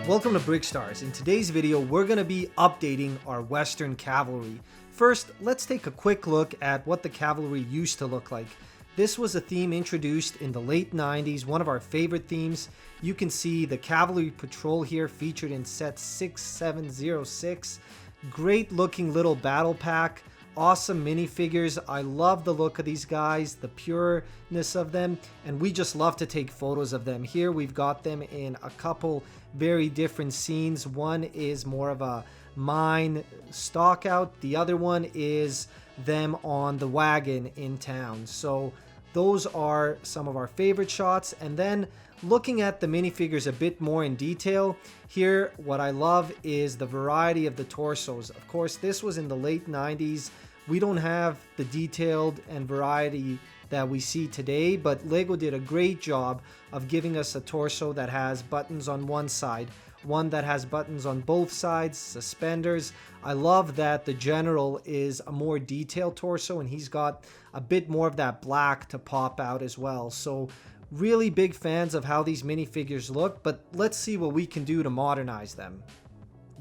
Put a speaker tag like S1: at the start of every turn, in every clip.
S1: Welcome to Brickstars. In today's video, we're going to be updating our Western Cavalry. First, let's take a quick look at what the Cavalry used to look like. This was a theme introduced in the late 90s, one of our favorite themes. You can see the Cavalry Patrol here featured in set 6706. Great looking little battle pack. Awesome minifigures. I love the look of these guys, the pureness of them, and we just love to take photos of them. Here we've got them in a couple very different scenes. One is more of a mine stalk out. The other one is them on the wagon in town. So those are some of our favorite shots. And then looking at the minifigures a bit more in detail, here what I love is the variety of the torsos. Of course, this was in the late 90s. We don't have the detailed and variety that we see today, but Lego did a great job of giving us a torso that has buttons on one side, one that has buttons on both sides, suspenders. I love that the general is a more detailed torso and he's got a bit more of that black to pop out as well. So really big fans of how these minifigures look, but let's see what we can do to modernize them.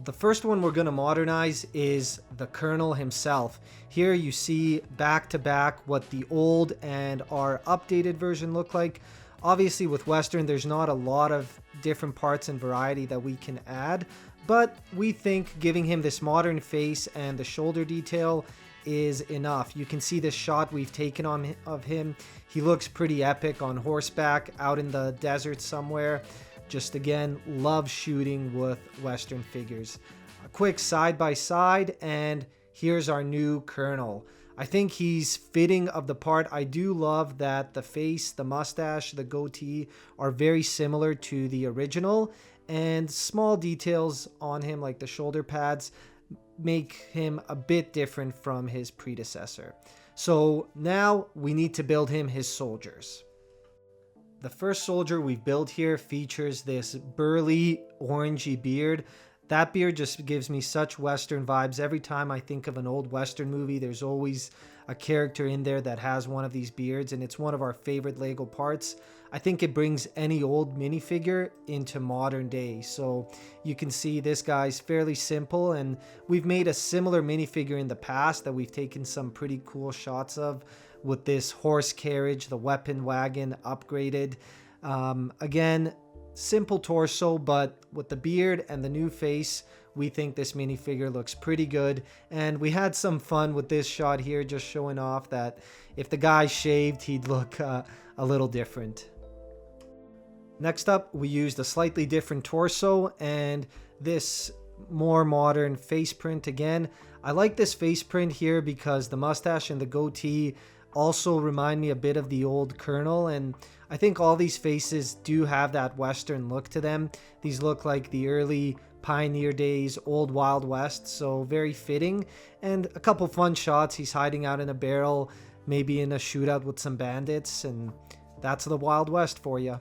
S1: The first one we're going to modernize is the Colonel himself. Here you see back to back what the old and our updated version look like. Obviously with Western there's not a lot of different parts and variety that we can add, but we think giving him this modern face and the shoulder detail is enough. You can see this shot we've taken on of him. He looks pretty epic on horseback out in the desert somewhere. Just again, love shooting with Western figures. A quick side by side, and here's our new Colonel. I think he's fitting of the part. I do love that the face, the mustache, the goatee are very similar to the original, and small details on him like the shoulder pads make him a bit different from his predecessor. So now we need to build him his soldiers. The first soldier we've built here features this burly orangey beard. That beard just gives me such Western vibes. Every time I think of an old Western movie, there's always a character in there that has one of these beards, and it's one of our favorite Lego parts. I think it brings any old minifigure into modern day. So you can see this guy's fairly simple, and we've made a similar minifigure in the past that we've taken some pretty cool shots of, with this horse carriage, the weapon wagon upgraded. Again, simple torso, but with the beard and the new face, we think this minifigure looks pretty good. And we had some fun with this shot here, just showing off that if the guy shaved, he'd look a little different. Next up, we used a slightly different torso and this more modern face print again. I like this face print here because the mustache and the goatee also remind me a bit of the old Colonel, and I think all these faces do have that Western look to them. These look like the early pioneer days, old Wild West, so very fitting. And a couple fun shots. He's hiding out in a barrel, maybe in a shootout with some bandits, and that's the Wild West for you.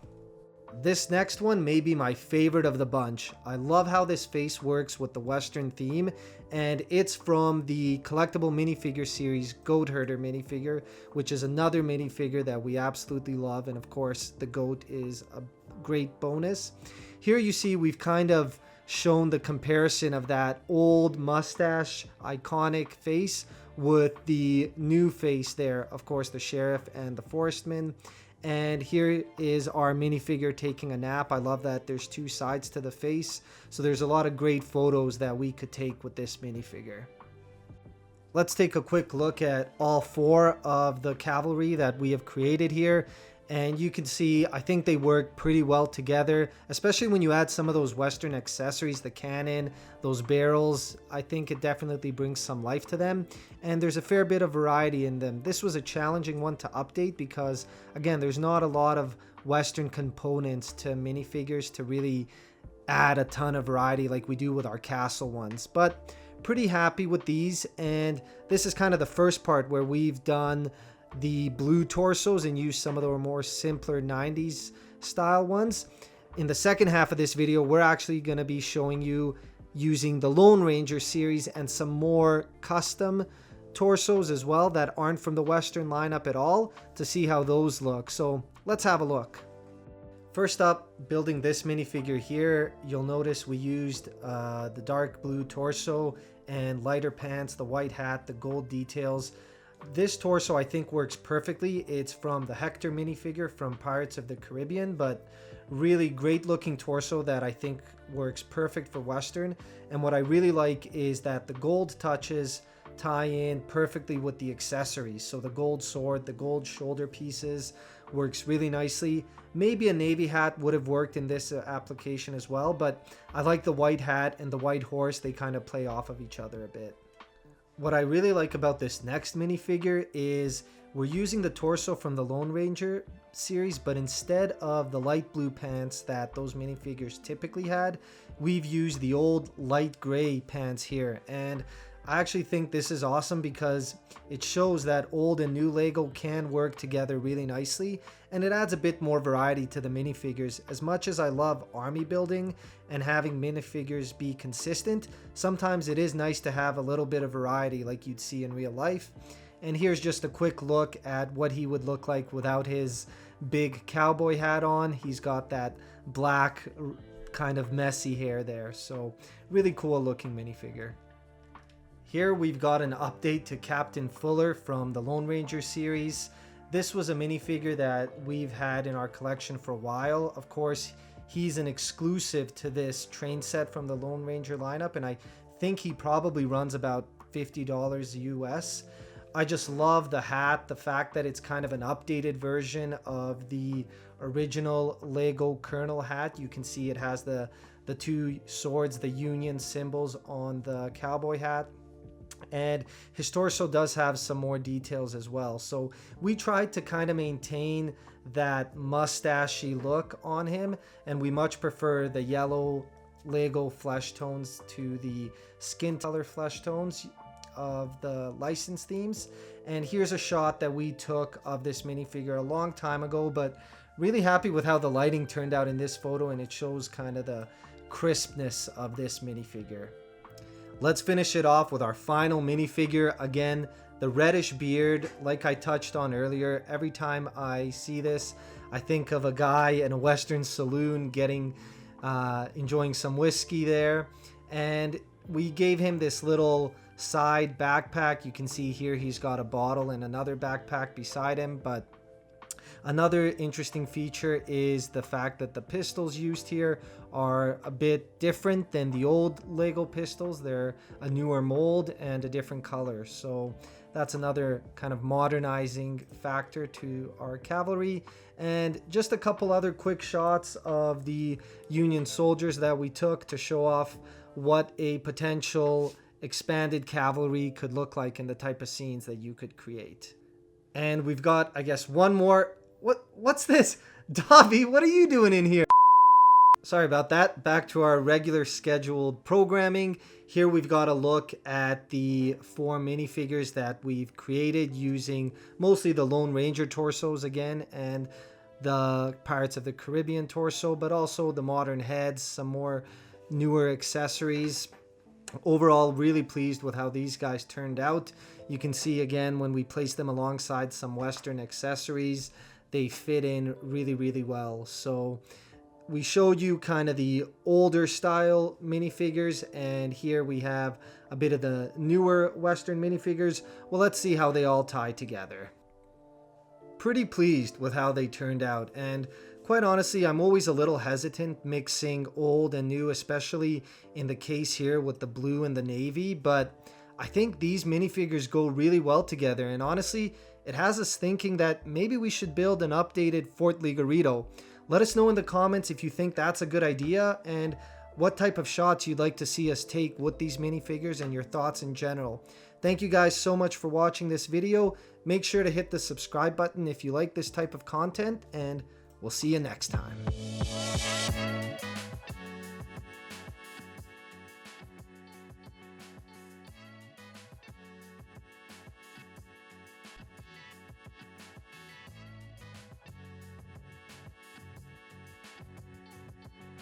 S1: This next one may be my favorite of the bunch. I love how this face works with the Western theme, and it's from the collectible minifigure series Goat Herder minifigure, which is another minifigure that we absolutely love, and of course the goat is a great bonus. Here you see we've kind of shown the comparison of that old mustache iconic face with the new face there, of course the sheriff and the forestman. And here is our minifigure taking a nap. I love that there's two sides to the face. So there's a lot of great photos that we could take with this minifigure. Let's take a quick look at all four of the cavalry that we have created here. And you can see, I think they work pretty well together, especially when you add some of those Western accessories, the cannon, those barrels. I think it definitely brings some life to them. And there's a fair bit of variety in them. This was a challenging one to update because, again, there's not a lot of Western components to minifigures to really add a ton of variety like we do with our castle ones. But pretty happy with these. And this is kind of the first part where we've done the blue torsos and use some of the more simpler 90s style ones. In the second half of this video, we're actually going to be showing you using the Lone Ranger series and some more custom torsos as well that aren't from the Western lineup at all to see how those look. So let's have a look. First up, building this minifigure here, you'll notice we used the dark blue torso and lighter pants, the white hat, the gold details. This torso I think works perfectly. It's from the Hector minifigure from Pirates of the Caribbean, but really great looking torso that I think works perfect for Western. And what I really like is that the gold touches tie in perfectly with the accessories. So the gold sword, the gold shoulder pieces works really nicely. Maybe a navy hat would have worked in this application as well, but I like the white hat and the white horse. They kind of play off of each other a bit. What I really like about this next minifigure is we're using the torso from the Lone Ranger series, but instead of the light blue pants that those minifigures typically had, we've used the old light gray pants here. And I actually think this is awesome because it shows that old and new Lego can work together really nicely, and it adds a bit more variety to the minifigures. As much as I love army building and having minifigures be consistent, sometimes it is nice to have a little bit of variety like you'd see in real life. And here's just a quick look at what he would look like without his big cowboy hat on. He's got that black kind of messy hair there, so really cool looking minifigure. Here we've got an update to Captain Fuller from the Lone Ranger series. This was a minifigure that we've had in our collection for a while. Of course, he's an exclusive to this train set from the Lone Ranger lineup, and I think he probably runs about $50 US. I just love the hat, the fact that it's kind of an updated version of the original Lego Colonel hat. You can see it has the two swords, the Union symbols on the cowboy hat. And his torso does have some more details as well. So we tried to kind of maintain that mustachy look on him, and we much prefer the yellow Lego flesh tones to the skin color flesh tones of the license themes. And here's a shot that we took of this minifigure a long time ago, but really happy with how the lighting turned out in this photo, and it shows kind of the crispness of this minifigure. Let's finish it off with our final minifigure. Again, the reddish beard, like I touched on earlier. Every time I see this, I think of a guy in a Western saloon enjoying some whiskey there. And we gave him this little side backpack. You can see here he's got a bottle and another backpack beside him, but another interesting feature is the fact that the pistols used here are a bit different than the old Lego pistols. They're a newer mold and a different color. So that's another kind of modernizing factor to our cavalry. And just a couple other quick shots of the Union soldiers that we took to show off what a potential expanded cavalry could look like and the type of scenes that you could create. And we've got, I guess, one more. What's this? Dobby, what are you doing in here? Sorry about that. Back to our regular scheduled programming. Here we've got a look at the 4 minifigures that we've created using mostly the Lone Ranger torsos again, and the Pirates of the Caribbean torso, but also the modern heads, some more newer accessories. Overall, really pleased with how these guys turned out. You can see again when we place them alongside some Western accessories, they fit in really, really well. So we showed you kind of the older style minifigures, and here we have a bit of the newer Western minifigures. Well, let's see how they all tie together. Pretty pleased with how they turned out, and quite honestly, I'm always a little hesitant mixing old and new, especially in the case here with the blue and the navy, but I think these minifigures go really well together, and honestly, it has us thinking that maybe we should build an updated Fort Ligorito. Let us know in the comments if you think that's a good idea and what type of shots you'd like to see us take with these minifigures and your thoughts in general. Thank you guys so much for watching this video. Make sure to hit the subscribe button if you like this type of content, and we'll see you next time.